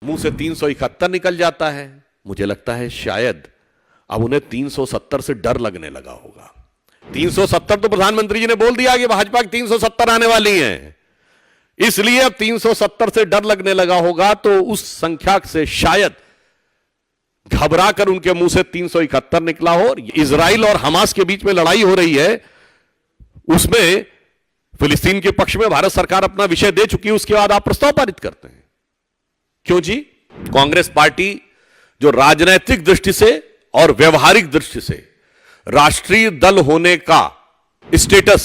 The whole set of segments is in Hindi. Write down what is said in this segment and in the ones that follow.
मुंह से 371 निकल जाता है। मुझे लगता है शायद अब उन्हें 370 से डर लगने लगा होगा। 370 तो प्रधानमंत्री जी ने बोल दिया कि भाजपा की 370 आने वाली हैं, इसलिए अब 370 से डर लगने लगा होगा। तो उस संख्या से शायद घबरा कर उनके मुंह से 371 निकला हो। इजराइल और हमास के बीच में लड़ाई हो रही है, उसमें फिलिस्तीन के पक्ष में भारत सरकार अपना विषय दे चुकी है, उसके बाद आप प्रस्ताव पारित करते हैं। क्यों जी? कांग्रेस पार्टी जो राजनीतिक दृष्टि से और व्यवहारिक दृष्टि से राष्ट्रीय दल होने का स्टेटस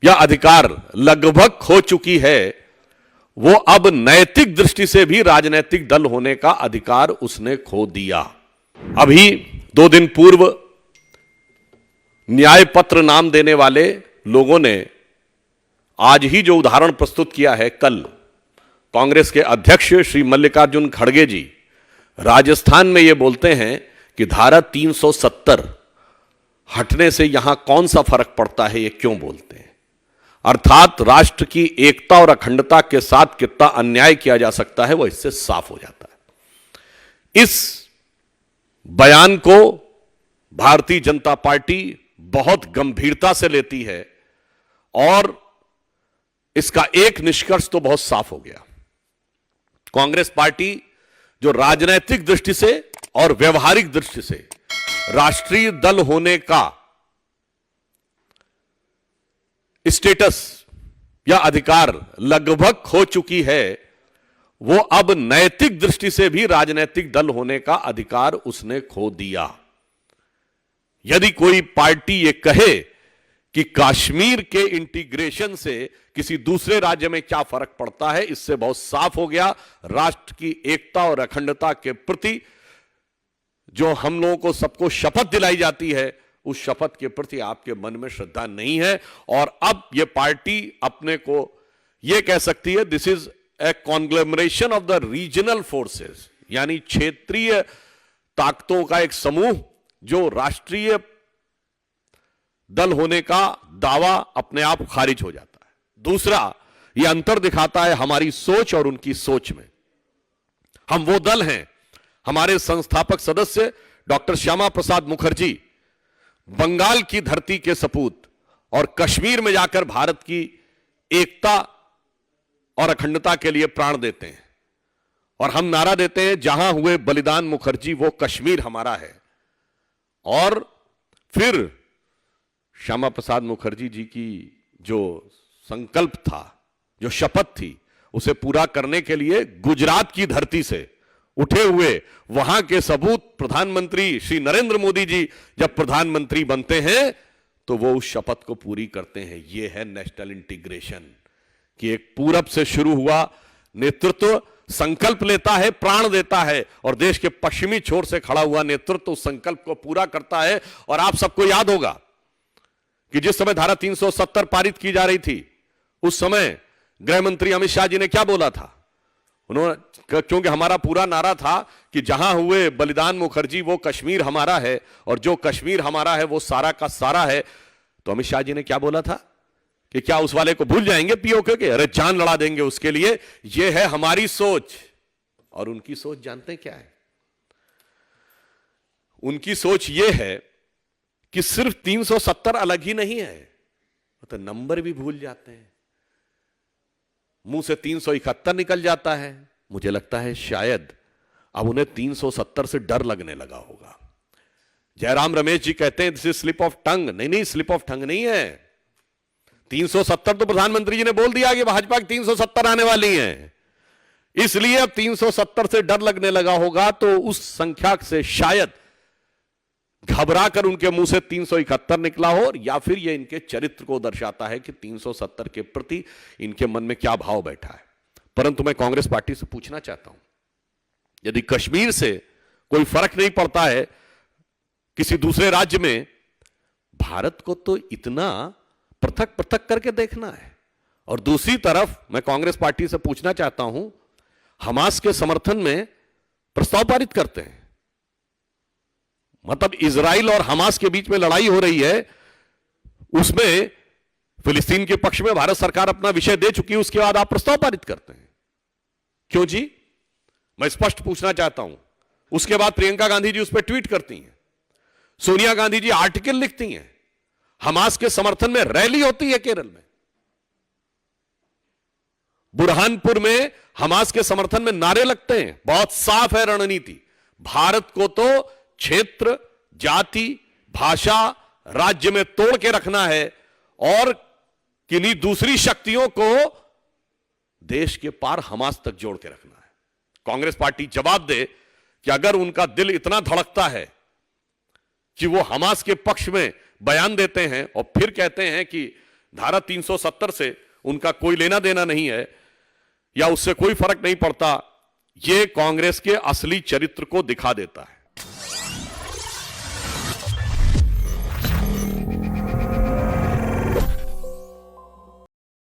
या अधिकार लगभग खो चुकी है, वो अब नैतिक दृष्टि से भी राजनीतिक दल होने का अधिकार उसने खो दिया। अभी 2 दिन पूर्व न्याय पत्र नाम देने वाले लोगों ने आज ही जो उदाहरण प्रस्तुत किया है, कल कांग्रेस के अध्यक्ष श्री मल्लिकार्जुन खड़गे जी राजस्थान में ये बोलते हैं कि धारा 370 हटने से यहां कौन सा फर्क पड़ता है, ये क्यों बोलते हैं। अर्थात राष्ट्र की एकता और अखंडता के साथ कितना अन्याय किया जा सकता है वो इससे साफ हो जाता है। इस बयान को भारतीय जनता पार्टी बहुत गंभीरता से लेती है और इसका एक निष्कर्ष तो बहुत साफ हो गया। कांग्रेस पार्टी जो राजनीतिक दृष्टि से और व्यवहारिक दृष्टि से राष्ट्रीय दल होने का स्टेटस या अधिकार लगभग खो चुकी है, वो अब नैतिक दृष्टि से भी राजनीतिक दल होने का अधिकार उसने खो दिया। यदि कोई पार्टी ये कहे कि कश्मीर के इंटीग्रेशन से किसी दूसरे राज्य में क्या फर्क पड़ता है, इससे बहुत साफ हो गया राष्ट्र की एकता और अखंडता के प्रति जो हम लोगों को सबको शपथ दिलाई जाती है, उस शपथ के प्रति आपके मन में श्रद्धा नहीं है। और अब यह पार्टी अपने को यह कह सकती है this is a कॉन्ग्लोमरेशन of the regional forces, यानी क्षेत्रीय ताकतों का एक समूह जो राष्ट्रीय दल होने का दावा अपने आप खारिज हो जाता है। दूसरा, यह अंतर दिखाता है हमारी सोच और उनकी सोच में। हम वो दल हैं, हमारे संस्थापक सदस्य डॉक्टर श्यामा प्रसाद मुखर्जी बंगाल की धरती के सपूत और कश्मीर में जाकर भारत की एकता और अखंडता के लिए प्राण देते हैं, और हम नारा देते हैं जहां हुए बलिदान मुखर्जी वो कश्मीर हमारा है। और फिर श्यामा प्रसाद मुखर्जी जी की जो संकल्प था, जो शपथ थी, उसे पूरा करने के लिए गुजरात की धरती से उठे हुए वहां के सबूत प्रधानमंत्री श्री नरेंद्र मोदी जी जब प्रधानमंत्री बनते हैं तो वो उस शपथ को पूरी करते हैं। यह है नेशनल इंटीग्रेशन कि एक पूरब से शुरू हुआ नेतृत्व संकल्प लेता है, प्राण देता है, और देश के पश्चिमी छोर से खड़ा हुआ नेतृत्व उस संकल्प को पूरा करता है। और आप सबको याद होगा कि जिस समय धारा 370 पारित की जा रही थी, उस समय गृह मंत्री अमित शाह जी ने क्या बोला था? उन्होंने, क्योंकि हमारा पूरा नारा था कि जहां हुए बलिदान मुखर्जी वो कश्मीर हमारा है, और जो कश्मीर हमारा है वो सारा का सारा है। तो अमित शाह जी ने क्या बोला था कि क्या उस वाले को भूल जाएंगे पीओके के? अरे जान लड़ा देंगे उसके लिए। ये है हमारी सोच। और उनकी सोच जानते हैं क्या है? उनकी सोच ये है कि सिर्फ 370 अलग ही नहीं है, तो नंबर भी भूल जाते हैं। मुंह से 371 निकल जाता है। मुझे लगता है शायद अब उन्हें 370 से डर लगने लगा होगा। जयराम रमेश जी कहते हैं this is slip of tongue. नहीं, स्लिप ऑफ टंग नहीं है। 370 तो प्रधानमंत्री जी ने बोल दिया कि भाजपा की 370 आने वाली हैं, इसलिए अब 370 से डर लगने लगा होगा। तो उस संख्या से शायद घबरा कर उनके मुंह से 371 निकला हो, या फिर यह इनके चरित्र को दर्शाता है कि 370 के प्रति इनके मन में क्या भाव बैठा है। परंतु मैं कांग्रेस पार्टी से पूछना चाहता हूं, यदि कश्मीर से कोई फर्क नहीं पड़ता है किसी दूसरे राज्य में, भारत को तो इतना पृथक पृथक करके देखना है। और दूसरी तरफ मैं कांग्रेस पार्टी से पूछना चाहता हूं, हमास के समर्थन में प्रस्ताव पारित करते हैं, मतलब इजराइल और हमास के बीच में लड़ाई हो रही है, उसमें फिलिस्तीन के पक्ष में भारत सरकार अपना विषय दे चुकी है, उसके बाद आप प्रस्ताव पारित करते हैं। क्यों जी? मैं स्पष्ट पूछना चाहता हूं। उसके बाद प्रियंका गांधी जी उस पर ट्वीट करती हैं, सोनिया गांधी जी आर्टिकल लिखती हैं, हमास के समर्थन में रैली होती है केरल में, बुरहानपुर में हमास के समर्थन में नारे लगते हैं। बहुत साफ है रणनीति। भारत को तो क्षेत्र, जाति, भाषा, राज्य में तोड़ के रखना है और किन्हीं दूसरी शक्तियों को देश के पार हमास तक जोड़ के रखना है। कांग्रेस पार्टी जवाब दे कि अगर उनका दिल इतना धड़कता है कि वो हमास के पक्ष में बयान देते हैं और फिर कहते हैं कि धारा 370 से उनका कोई लेना देना नहीं है या उससे कोई फर्क नहीं पड़ता, ये कांग्रेस के असली चरित्र को दिखा देता है।